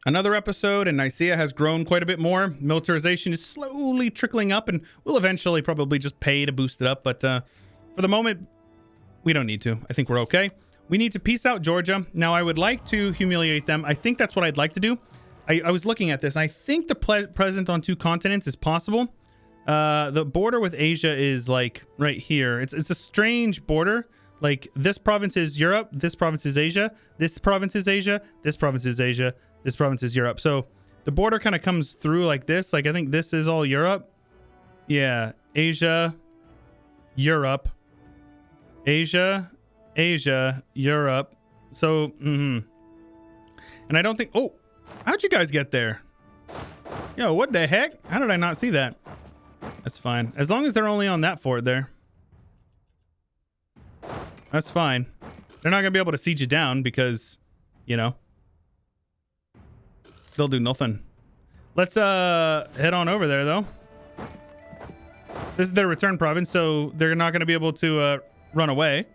Another episode, and Nicaea has grown quite a bit more. Militarization is slowly trickling up, and we'll eventually probably just pay to boost it up. But for the moment, we don't need to. I think we're okay. We need to peace out Georgia. Now, I would like to humiliate them. I think that's what I'd like to do. I was looking at this, and I think the present on 2 continents is possible. The border with Asia is like right here. It's a strange border. Like this province is Europe, this province is Asia, this province is Asia, this province is Asia, this province is Europe. So the border kind of comes through like this. Like I think this is all Europe. Yeah, Asia, Europe, Asia, Asia, Europe. So, and I don't think, oh, how'd you guys get there? Yo, what the heck? How did I not see that? That's fine. As long as they're only on that fort there. That's fine. They're not going to be able to siege you down because, you know, they'll do nothing. Let's head on over there, though. This is their return province, so they're not going to be able to run away,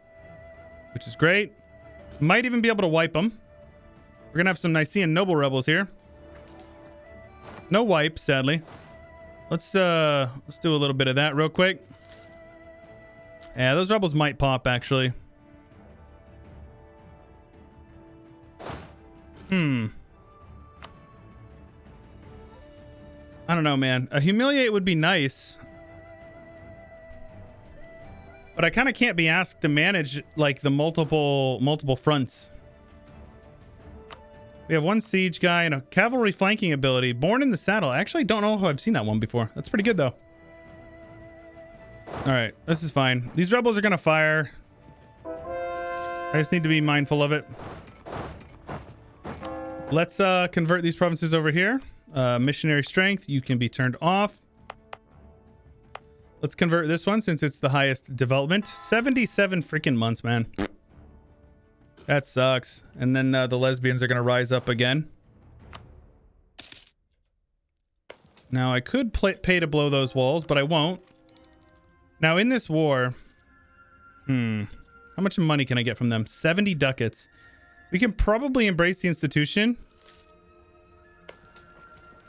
which is great. Might even be able to wipe them. We're going to have some Nicaean noble rebels here. No wipe, sadly. Let's do a little bit of that real quick. Yeah, those rebels might pop, actually. I don't know, man. A humiliate would be nice. But I kind of can't be asked to manage, like, the multiple fronts. We have 1 siege guy and a cavalry flanking ability. Born in the saddle. I actually don't know if I've seen that one before. That's pretty good, though. All right, this is fine. These rebels are going to fire. I just need to be mindful of it. Let's convert these provinces over here. Missionary strength, you can be turned off. Let's convert this one since it's the highest development. 77 freaking months, man. That sucks. And then the lesbians are going to rise up again. Now, I could pay to blow those walls, but I won't. Now, in this war... how much money can I get from them? 70 ducats. We can probably embrace the institution.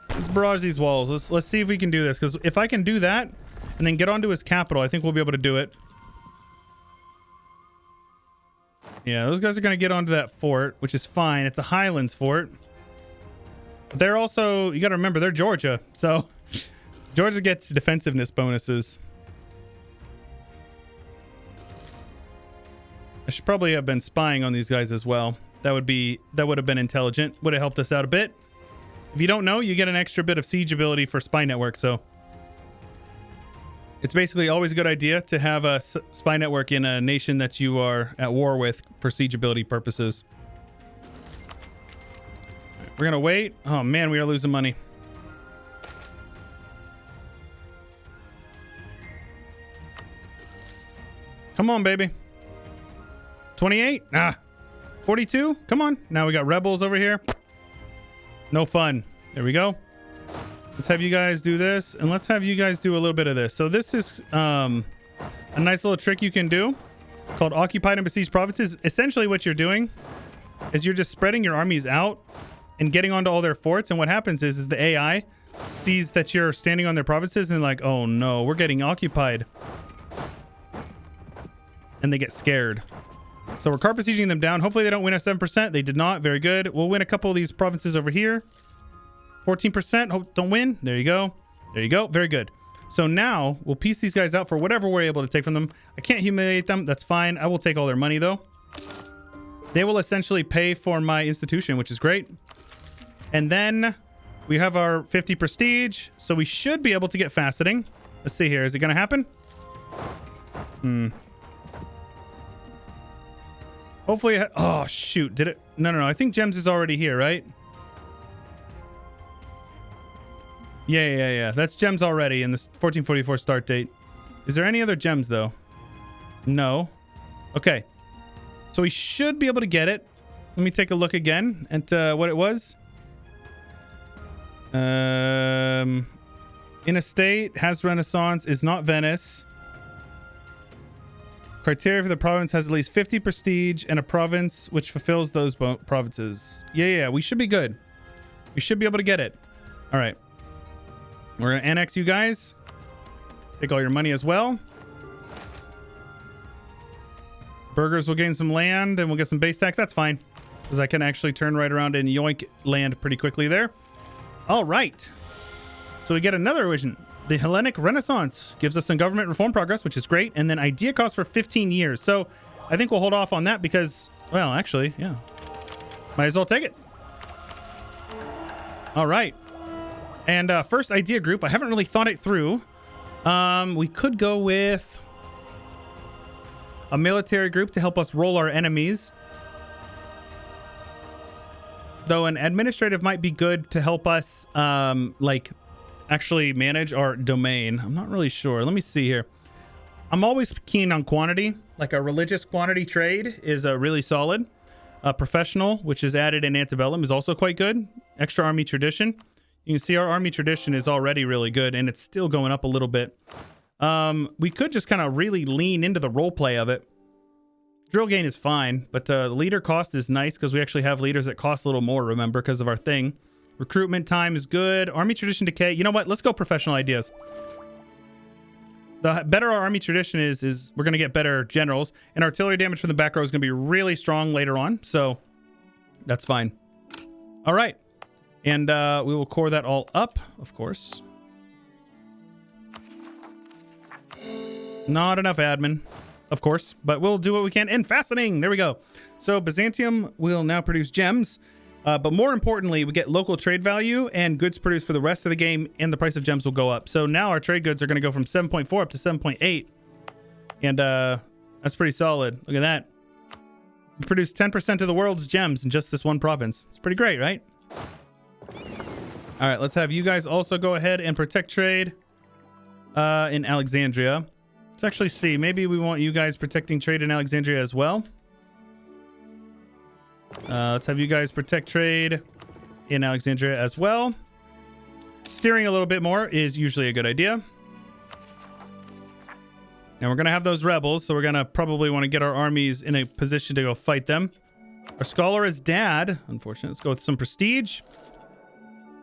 Let's barrage these walls. Let's see if we can do this. Because if I can do that and then get onto his capital, I think we'll be able to do it. Yeah, those guys are going to get onto that fort, which is fine. It's a Highlands fort. But they're also... You got to remember, they're Georgia. So, Georgia gets defensiveness bonuses. I should probably have been spying on these guys as well. That would have been intelligent. Would have helped us out a bit. If you don't know, you get an extra bit of siege ability for spy network, so it's basically always a good idea to have a spy network in a nation that you are at war with for siege ability purposes. Right, we're gonna wait. Oh man, we are losing money. Come on, baby. 28? 42? Come on. Now we got rebels over here. No fun. There we go. Let's have you guys do this, and let's have you guys do a little bit of this. So this is a nice little trick you can do called occupied and besieged provinces. Essentially what you're doing is you're just spreading your armies out and getting onto all their forts, and what happens is the AI sees that you're standing on their provinces and like, oh no, we're getting occupied. And they get scared. So we're carpet sieging them down. Hopefully they don't win at 7%. They did not. Very good. We'll win a couple of these provinces over here. 14%. Hope don't win. There you go. There you go. Very good. So now we'll piece these guys out for whatever we're able to take from them. I can't humiliate them. That's fine. I will take all their money though. They will essentially pay for my institution, which is great. And then we have our 50 prestige. So we should be able to get faceting. Let's see here. Is it going to happen? Hopefully, oh shoot, did it? No. I think Gems is already here, right? Yeah. That's Gems already in this 1444 start date. Is there any other Gems though? No. Okay. So we should be able to get it. Let me take a look again at what it was. In a state, has Renaissance, is not Venice. Criteria for the province has at least 50 prestige and a province which fulfills those provinces. Yeah, we should be good. We should be able to get it. All right. We're going to annex you guys. Take all your money as well. Burgers will gain some land and we'll get some base tax. That's fine, because I can actually turn right around and yoink land pretty quickly there. All right. So we get another vision. The Hellenic Renaissance gives us some government reform progress, which is great. And then idea cost for 15 years. So I think we'll hold off on that because, well, actually, yeah. Might as well take it. All right. And first idea group, I haven't really thought it through. We could go with a military group to help us roll our enemies. Though an administrative might be good to help us, like, actually manage our domain. I'm not really sure. Let me see here. I'm always keen on quantity. Like a religious quantity trade is really solid. Professional, which is added in Ante Bellum, is also quite good. Extra army tradition. You can see our army tradition is already really good, and it's still going up a little bit. We could just kind of really lean into the role play of it. Drill gain is fine, but the leader cost is nice because we actually have leaders that cost a little more, remember, because of our thing. Recruitment time is good. Army tradition decay. You know what? Let's go professional ideas. The better our army tradition is we're going to get better generals, and artillery damage from the back row is going to be really strong later on, so that's fine. All right. And we will core that all up, of course. Not enough admin, of course, but we'll do what we can. And fastening, there we go. So Byzantium will now produce gems, but more importantly, we get local trade value and goods produced for the rest of the game, and the price of gems will go up. So now our trade goods are going to go from 7.4 up to 7.8, and that's pretty solid. Look at that. We produce 10% of the world's gems in just this one province. It's pretty great, right? All right, let's have you guys also go ahead and protect trade in Alexandria. Let's actually see. Maybe we want you guys protecting trade in Alexandria as well. Let's have you guys protect trade in Alexandria as well. Steering a little bit more is usually a good idea. And we're going to have those rebels, so we're going to probably want to get our armies in a position to go fight them. Our scholar is dad. Unfortunately, let's go with some prestige.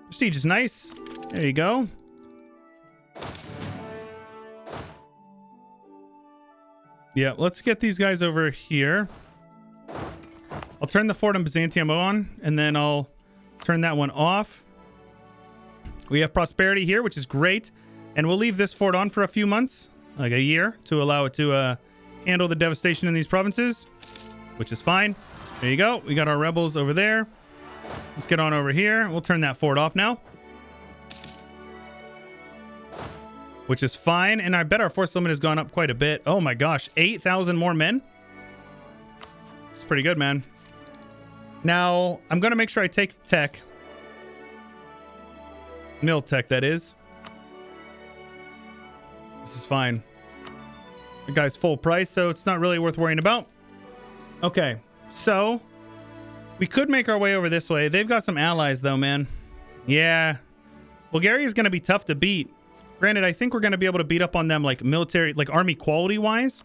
Prestige is nice. There you go. Yeah, let's get these guys over here. I'll turn the fort in Byzantium on, and then I'll turn that one off. We have prosperity here, which is great. And we'll leave this fort on for a few months, like a year, to allow it to handle the devastation in these provinces, which is fine. There you go. We got our rebels over there. Let's get on over here. We'll turn that fort off now, which is fine. And I bet our force limit has gone up quite a bit. Oh my gosh, 8,000 more men. It's pretty good, man. Now, I'm going to make sure I take tech. Mill tech, that is. This is fine. The guy's full price, so it's not really worth worrying about. Okay, so we could make our way over this way. They've got some allies, though, man. Yeah. Bulgaria is going to be tough to beat. Granted, I think we're going to be able to beat up on them, like military, like army quality-wise.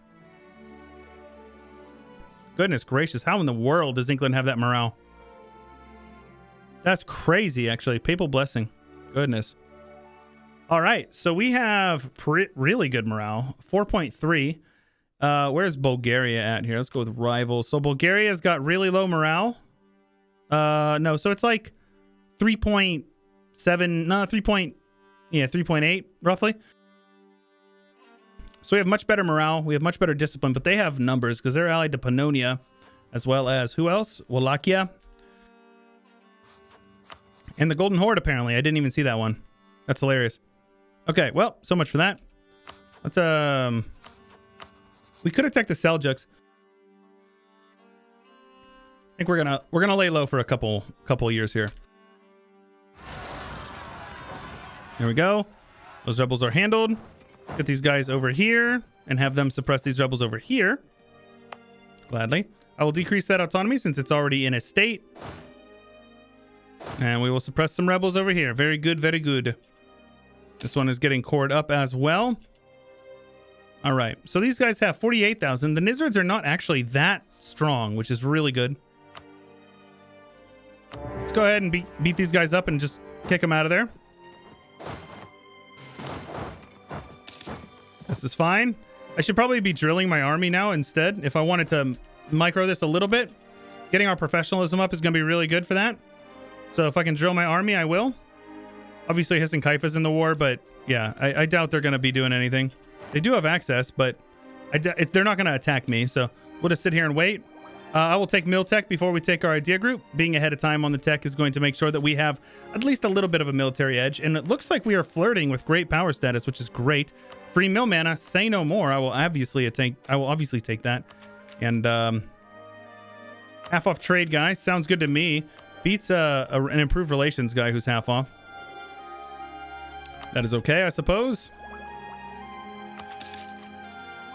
Goodness gracious, how in the world does England have that morale? That's crazy, actually. Papal blessing. Goodness. All right, so we have really good morale. 4.3. Where's Bulgaria at here? Let's go with rivals. So Bulgaria's got really low morale. No, so it's like 3.7, no, 3.8 roughly. So we have much better morale. We have much better discipline, but they have numbers because they're allied to Pannonia, as well as who else? Wallachia. And the Golden Horde, apparently. I didn't even see that one. That's hilarious. Okay, well, so much for that. Let's we could attack the Seljuks. I think we're gonna lay low for a couple years here. There we go. Those rebels are handled. Get these guys over here and have them suppress these rebels over here. Gladly. I will decrease that autonomy since it's already in a state. And we will suppress some rebels over here. Very good, very good. This one is getting cored up as well. All right. So these guys have 48,000. The Nizrids are not actually that strong, which is really good. Let's go ahead and beat these guys up and just kick them out of there. This is fine. I should probably be drilling my army now instead. If I wanted to micro this a little bit, getting our professionalism up is going to be really good for that. So if I can drill my army, I will. Obviously, Hiss and Kaifa's in the war, but yeah, I doubt they're going to be doing anything. They do have access, but they're not going to attack me. So we'll just sit here and wait. I will take Mill Tech before we take our idea group. Being ahead of time on the tech is going to make sure that we have at least a little bit of a military edge. And it looks like we are flirting with great power status, which is great. Free mill mana, say no more. I will obviously take that. And half off trade guy sounds good to me. Beats an improved relations guy who's half off. That is okay, I suppose.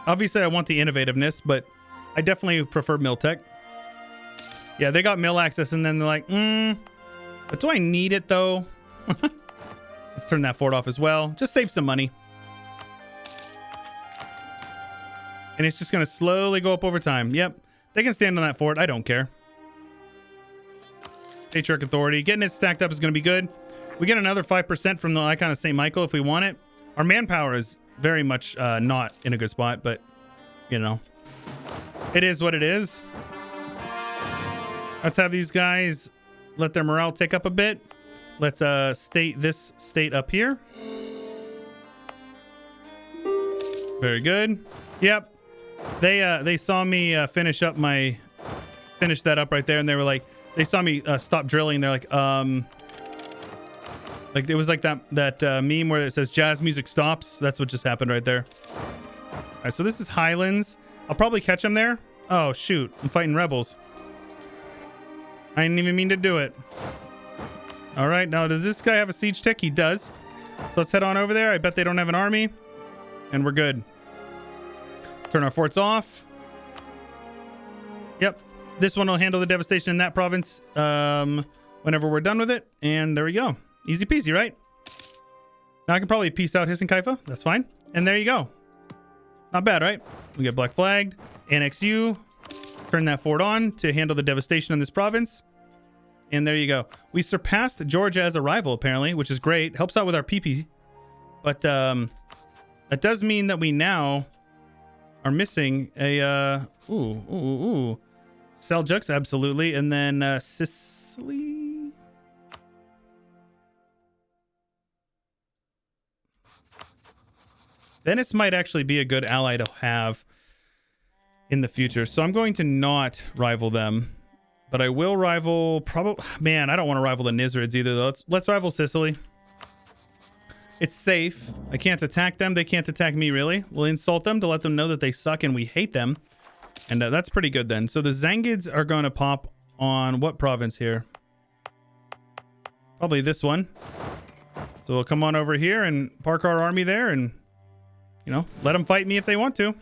Obviously, I want the innovativeness, but I definitely prefer mill tech. Yeah, they got mill access, and then they're like, but do I need it though? Let's turn that fort off as well. Just save some money. And it's just going to slowly go up over time. Yep. They can stand on that fort. I don't care. Patriarch Authority. Getting it stacked up is going to be good. We get another 5% from the Icon of St. Michael if we want it. Our manpower is very much not in a good spot, but, you know, it is what it is. Let's have these guys let their morale tick up a bit. Let's state this state up here. Very good. Yep. They saw me finish that up right there, and they were like, they saw me stop drilling. They're like it was like that meme where it says jazz music stops. That's what just happened right there. All right, so this is Highlands. I'll probably catch them there. Oh shoot, I'm fighting rebels. I didn't even mean to do it. All right, now does this guy have a siege tick? He does. So let's head on over there. I bet they don't have an army, and we're good. Turn our forts off. Yep. This one will handle the devastation in that province whenever we're done with it. And there we go. Easy peasy, right? Now I can probably peace out Hiss and Kaifa. That's fine. And there you go. Not bad, right? We get black flagged. Annex you. Turn that fort on to handle the devastation in this province. And there you go. We surpassed Georgia as a rival, apparently, which is great. Helps out with our PP. But that does mean that we now are missing a Seljuks, absolutely, and then Sicily. Venice might actually be a good ally to have in the future, so I'm going to not rival them, but I will rival probably. Man, I don't want to rival the Nizrids either, though. Let's rival Sicily. It's safe. I can't attack them. They can't attack me, really. We'll insult them to let them know that they suck and we hate them. And that's pretty good then. So the Zangids are going to pop on what province here? Probably this one. So we'll come on over here and park our army there and, you know, let them fight me if they want to.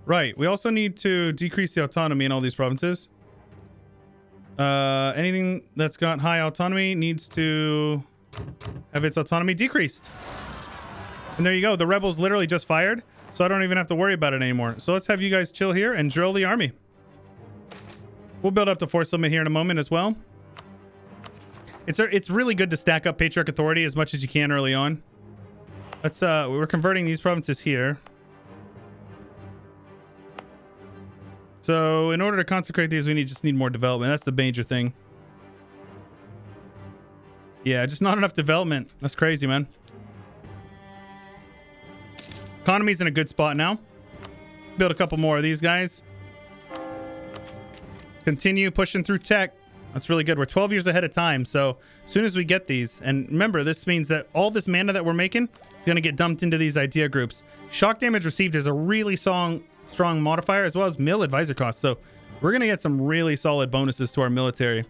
Right. We also need to decrease the autonomy in all these provinces. Anything that's got high autonomy needs to have its autonomy decreased. And there you go. The rebels literally just fired, so I don't even have to worry about it anymore. So let's have you guys chill here and drill the army. We'll build up the force limit here in a moment as well. It's really good to stack up Patriarch Authority as much as you can early on. Let's we're converting these provinces here. So in order to consecrate these, we just need more development. That's the major thing. Yeah, just not enough development. That's crazy, man. Economy's in a good spot now. Build a couple more of these guys. Continue pushing through tech. That's really good. We're 12 years ahead of time. So as soon as we get these, and remember, this means that all this mana that we're making is going to get dumped into these idea groups. Shock damage received is a really strong modifier, as well as mill advisor costs. So we're going to get some really solid bonuses to our military.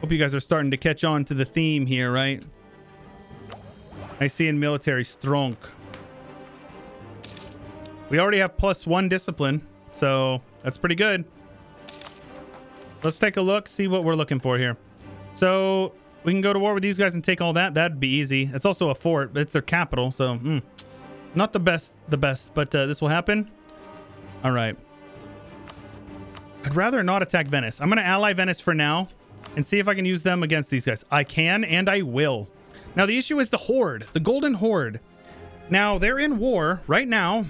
Hope you guys are starting to catch on to the theme here, right? I see in military strong. We already have +1 discipline, so that's pretty good. Let's take a look, see what we're looking for here. So we can go to war with these guys and take all that. That'd be easy. It's also a fort, but it's their capital, so not the best, but this will happen. All right. I'd rather not attack Venice. I'm going to ally Venice for now and see if I can use them against these guys. I can, and I will. Now, the issue is the Horde, the Golden Horde. Now, they're in war right now.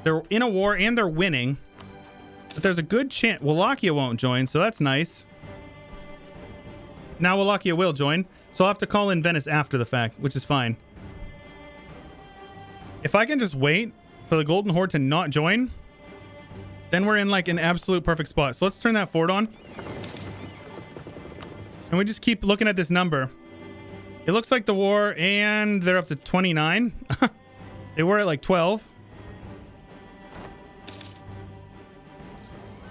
They're in a war, and they're winning. But there's a good chance... Wallachia won't join, so that's nice. Now Wallachia will join, so I'll have to call in Venice after the fact, which is fine. If I can just wait for the Golden Horde to not join, then we're in like an absolute perfect spot. So let's turn that fort on. And we just keep looking at this number. It looks like the war, and they're up to 29. They were at like 12.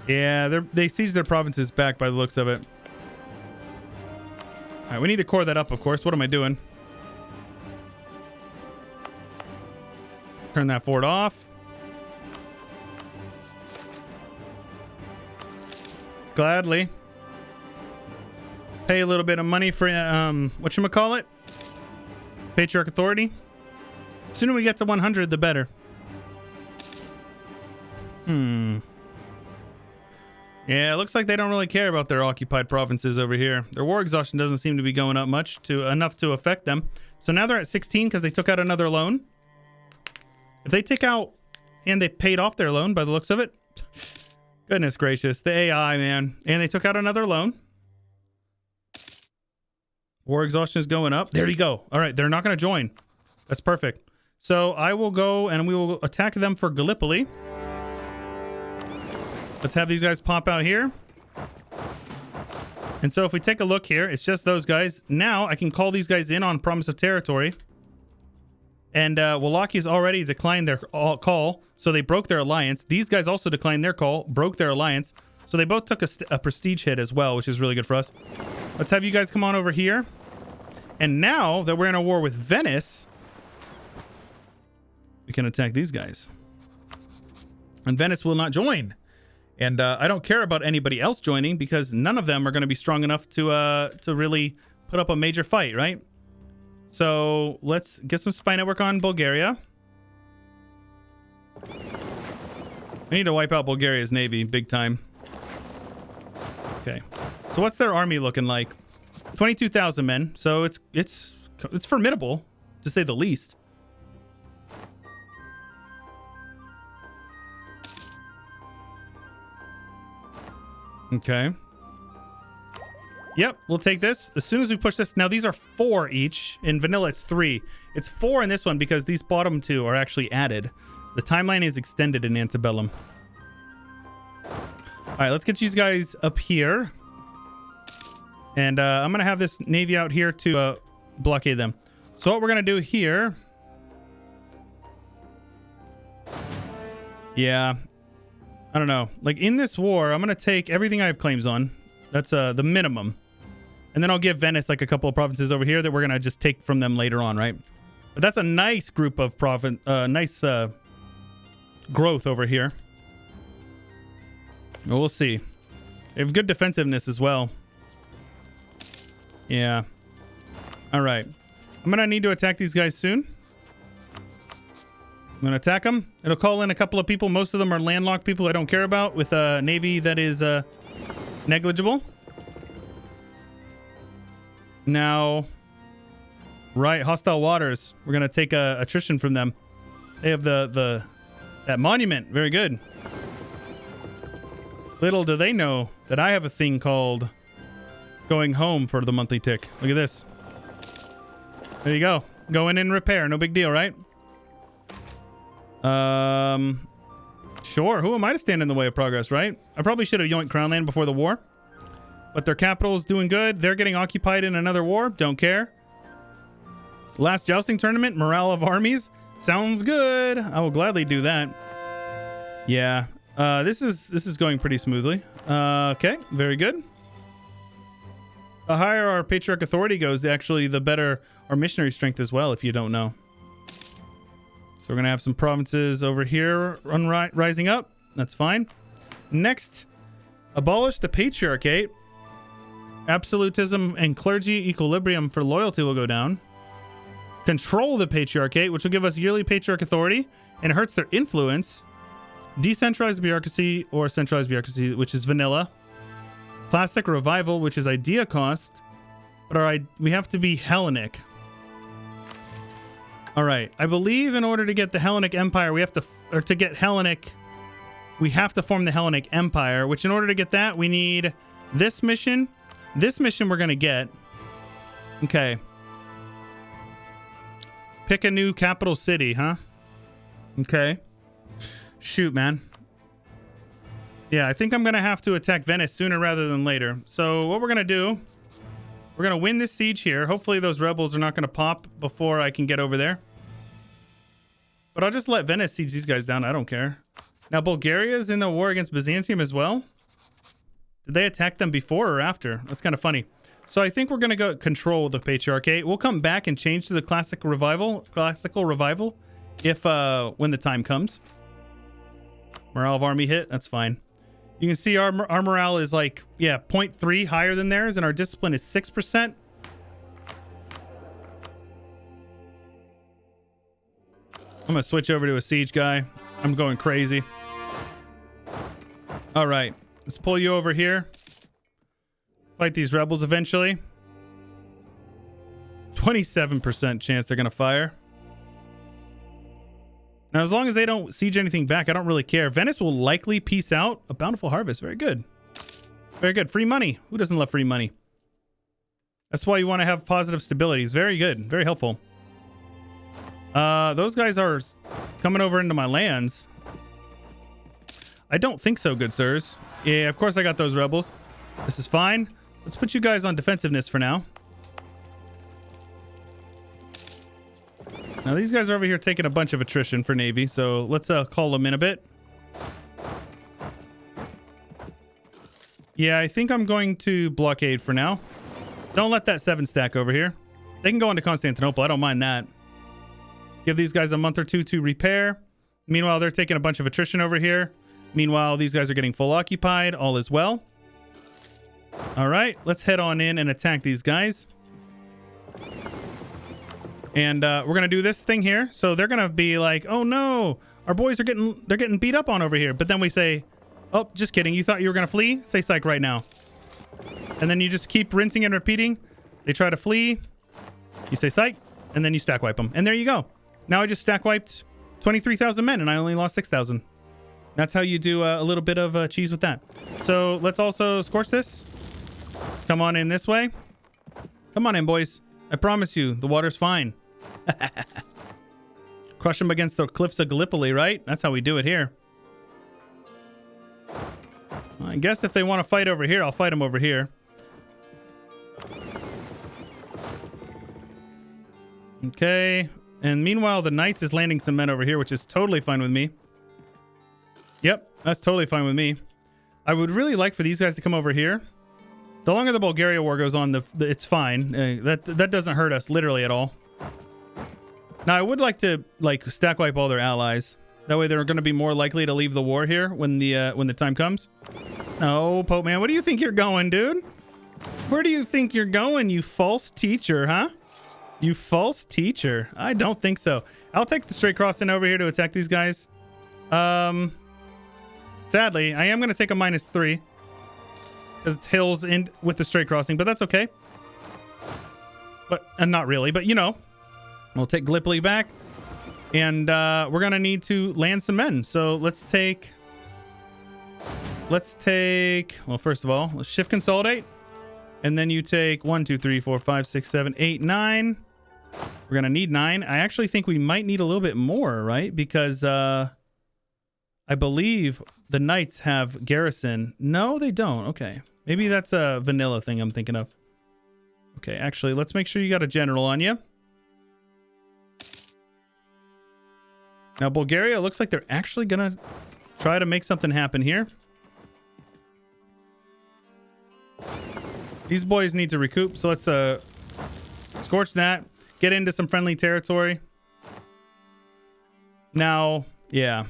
Yeah, they seized their provinces back by the looks of it. All right, we need to core that up, of course. What am I doing? Turn that fort off. Gladly. Pay a little bit of money for, whatchamacallit? Patriarch Authority. The sooner we get to 100, the better. Yeah, it looks like they don't really care about their occupied provinces over here. Their war exhaustion doesn't seem to be going up much, enough to affect them. So now they're at 16 because they took out another loan. If they take out and they paid off their loan by the looks of it, goodness gracious, the AI, man. And they took out another loan. War exhaustion is going up. There you go. All right, they're not going to join. That's perfect. So I will go and we will attack them for Gallipoli. Let's have these guys pop out here. And so if we take a look here, it's just those guys. Now I can call these guys in on promise of territory. And Wallachia's already declined their call, so they broke their alliance. These guys also declined their call, broke their alliance. So they both took a prestige hit as well, which is really good for us. Let's have you guys come on over here. And now that we're in a war with Venice, we can attack these guys. And Venice will not join. And I don't care about anybody else joining because none of them are going to be strong enough to really put up a major fight, right? So let's get some spy network on Bulgaria. We need to wipe out Bulgaria's navy big time. Okay. So what's their army looking like? 22,000 men. So it's formidable, to say the least. Okay. Yep, we'll take this. As soon as we push this... Now, these are 4 each. In vanilla, it's 3. It's 4 in this one because these bottom 2 are actually added. The timeline is extended in Ante Bellum. All right, let's get these guys up here. And I'm going to have this navy out here to blockade them. So what we're going to do here... Yeah... I don't know. Like, in this war, I'm going to take everything I have claims on. That's the minimum. And then I'll give Venice, like, a couple of provinces over here that we're going to just take from them later on, right? But that's a nice group of nice growth over here. We'll see. They have good defensiveness as well. Yeah. All right. I'm going to need to attack these guys soon. I'm going to attack them. It'll call in a couple of people. Most of them are landlocked people I don't care about with a navy that is negligible. Now, right, hostile waters. We're going to take attrition from them. They have that monument. Very good. Little do they know that I have a thing called going home for the monthly tick. Look at this. There you go. Go in and repair. No big deal, right? Sure. Who am I to stand in the way of progress, right? I probably should have yoinked Crownland before the war. But their capital's doing good. They're getting occupied in another war. Don't care. Last jousting tournament. Morale of armies. Sounds good. I will gladly do that. Yeah. This is going pretty smoothly. Okay. Very good. The higher our Patriarch Authority goes, actually, the better our missionary strength as well, if you don't know. So we're going to have some provinces over here rising up. That's fine. Next, abolish the patriarchate. Absolutism and clergy equilibrium for loyalty will go down. Control the Patriarchate, which will give us yearly Patriarch authority, and it hurts their influence. Decentralized bureaucracy or centralized bureaucracy, which is vanilla. Classic revival, which is idea cost, but we have to be Hellenic. All right, I believe in order to get the Hellenic Empire, we have to, or to get Hellenic, we have to form the Hellenic Empire, which in order to get that, we need this mission. This mission we're going to get. Okay. Pick a new capital city, huh? Okay. Shoot, man. Yeah, I think I'm going to have to attack Venice sooner rather than later. So what we're going to do, we're going to win this siege here. Hopefully those rebels are not going to pop before I can get over there. But I'll just let Venice siege these guys down. I don't care. Now, Bulgaria's in the war against Byzantium as well. Did they attack them before or after? That's kind of funny. So I think we're going to go control the Patriarchate. We'll come back and change to the classical revival if when the time comes. Morale of army hit. That's fine. You can see our morale is like, yeah, 0.3 higher than theirs, and our discipline is 6%. I'm going to switch over to a siege guy. I'm going crazy. All right. Let's pull you over here. Fight these rebels eventually. 27% chance they're going to fire. Now, as long as they don't siege anything back, I don't really care. Venice will likely peace out. A bountiful harvest. Very good. Very good. Free money. Who doesn't love free money? That's why you want to have positive stability. It's very good. Very helpful. Those guys are coming over into my lands. I don't think so, good sirs. Yeah, of course I got those rebels. This is fine. Let's put you guys on defensiveness for now. Now, these guys are over here taking a bunch of attrition for Navy, so let's call them in a bit. Yeah, I think I'm going to blockade for now. Don't let that 7 stack over here. They can go into Constantinople. I don't mind that. Give these guys a month or two to repair. Meanwhile, they're taking a bunch of attrition over here. Meanwhile, these guys are getting full occupied. All is well. All right, let's head on in and attack these guys. And we're going to do this thing here. So they're going to be like, oh no, our boys are getting beat up on over here. But then we say, oh, just kidding. You thought you were going to flee? Say psych right now. And then you just keep rinsing and repeating. They try to flee. You say psych, and then you stack wipe them. And there you go. Now I just stack wiped 23,000 men, and I only lost 6,000. That's how you do a little bit of cheese with that. So let's also scorch this. Come on in this way. Come on in, boys. I promise you, the water's fine. Crush them against the cliffs of Gallipoli, right? That's how we do it here. I guess if they want to fight over here, I'll fight them over here. Okay. And meanwhile, the Knights is landing some men over here, which is totally fine with me. Yep, that's totally fine with me. I would really like for these guys to come over here. The longer the Bulgaria war goes on, it's fine. That doesn't hurt us literally at all. Now, I would like to stack wipe all their allies. That way, they're going to be more likely to leave the war here when the time comes. No, Pope man, where do you think you're going, dude? Where do you think you're going, you false teacher, huh? You false teacher. I don't think so. I'll take the straight crossing over here to attack these guys. Sadly, I am going to take a -3 because it's hills in with the straight crossing, but that's okay. And not really, but you know, we'll take Gallipoli back, and we're going to need to land some men. So let's take. Well, first of all, let's shift consolidate, and then you take 1, 2, 3, 4, 5, 6, 7, 8, 9. We're going to need 9. I actually think we might need a little bit more, right? Because I believe the Knights have garrison. No, they don't. Okay. Maybe that's a vanilla thing I'm thinking of. Okay, actually, let's make sure you got a general on you. Now, Bulgaria looks like they're actually going to try to make something happen here. These boys need to recoup, so let's scorch that. Get into some friendly territory. Now, yeah.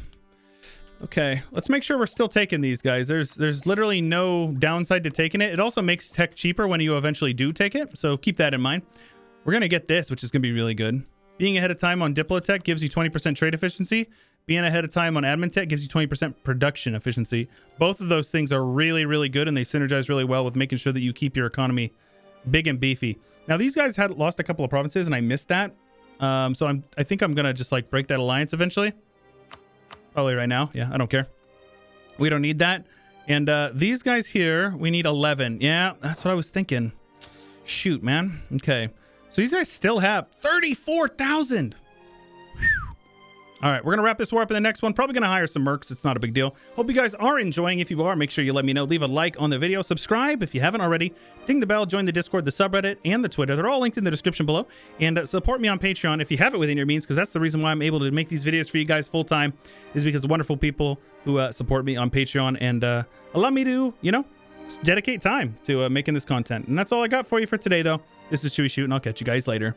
Okay, let's make sure we're still taking these guys. There's literally no downside to taking it. It also makes tech cheaper when you eventually do take it, so keep that in mind. We're going to get this, which is going to be really good. Being ahead of time on Diplotech gives you 20% trade efficiency. Being ahead of time on admin tech gives you 20% production efficiency. Both of those things are really, really good, and they synergize really well with making sure that you keep your economy big and beefy. Now, these guys had lost a couple of provinces, and I missed that. So I think I'm gonna just like break that alliance eventually. Probably right now. Yeah, I don't care. We don't need that. And these guys here, we need 11. Yeah, that's what I was thinking. Shoot, man. Okay. So these guys still have 34,000. All right, we're going to wrap this war up in the next one. Probably going to hire some mercs. It's not a big deal. Hope you guys are enjoying. If you are, make sure you let me know. Leave a like on the video. Subscribe if you haven't already. Ding the bell. Join the Discord, the subreddit, and the Twitter. They're all linked in the description below. And support me on Patreon if you have it within your means, because that's the reason why I'm able to make these videos for you guys full time, is because of wonderful people who support me on Patreon and allow me to, you know, dedicate time to making this content. And that's all I got for you for today, though. This is Chewyshoot, and I'll catch you guys later.